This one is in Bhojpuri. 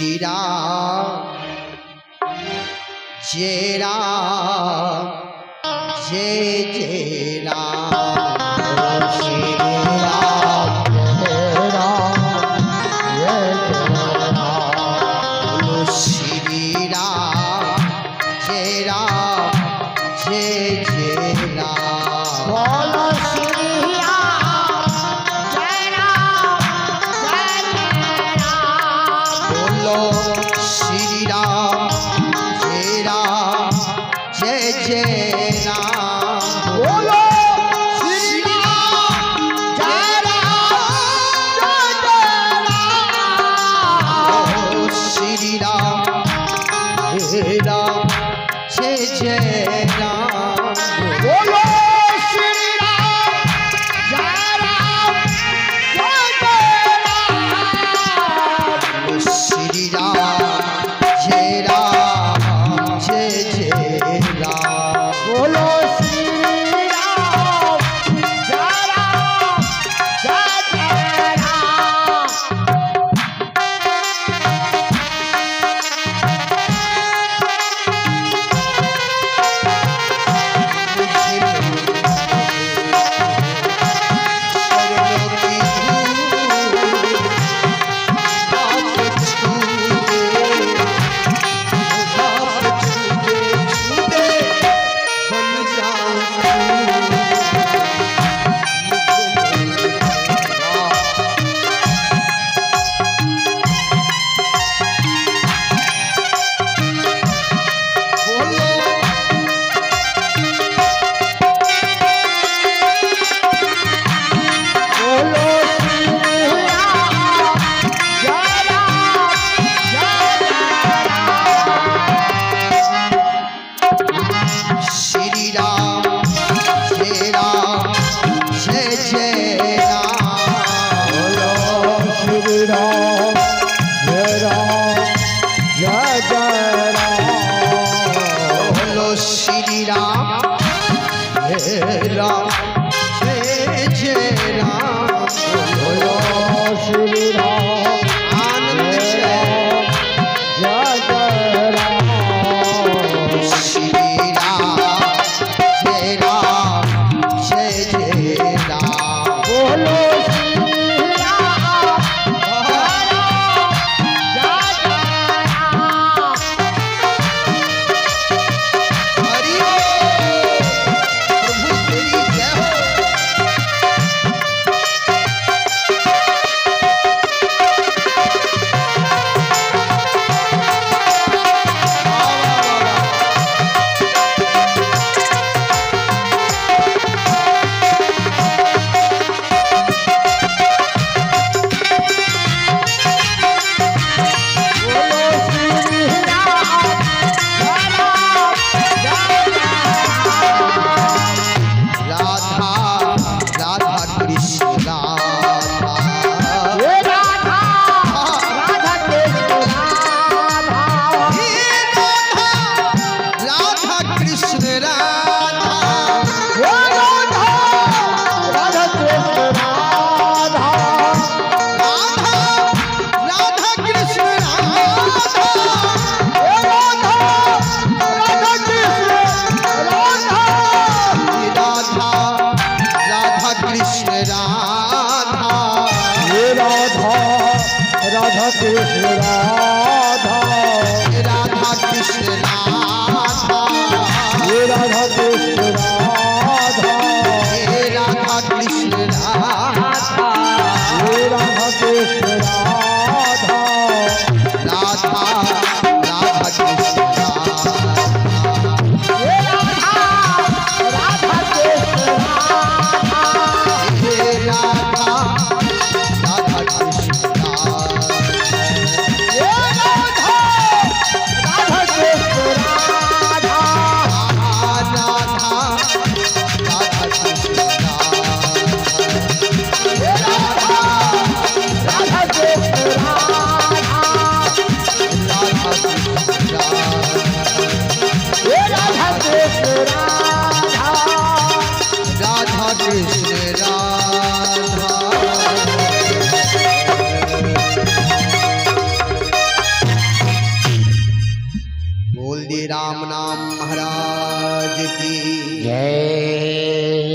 श्री राम जय राम जय जय राम श्री राम जय राम जय जय राम बोलो श्री राम जय जय राम बोलो श्री राम जय राम बोलो श्री राम जय जय राम बोलो श्री राम जय राम श्री राम जय जय राम बोलो श्री राम जय राम श्री राम जय जय राम बोलो श्री राम जय राधा कृष्ण राम नाम महाराज की जय।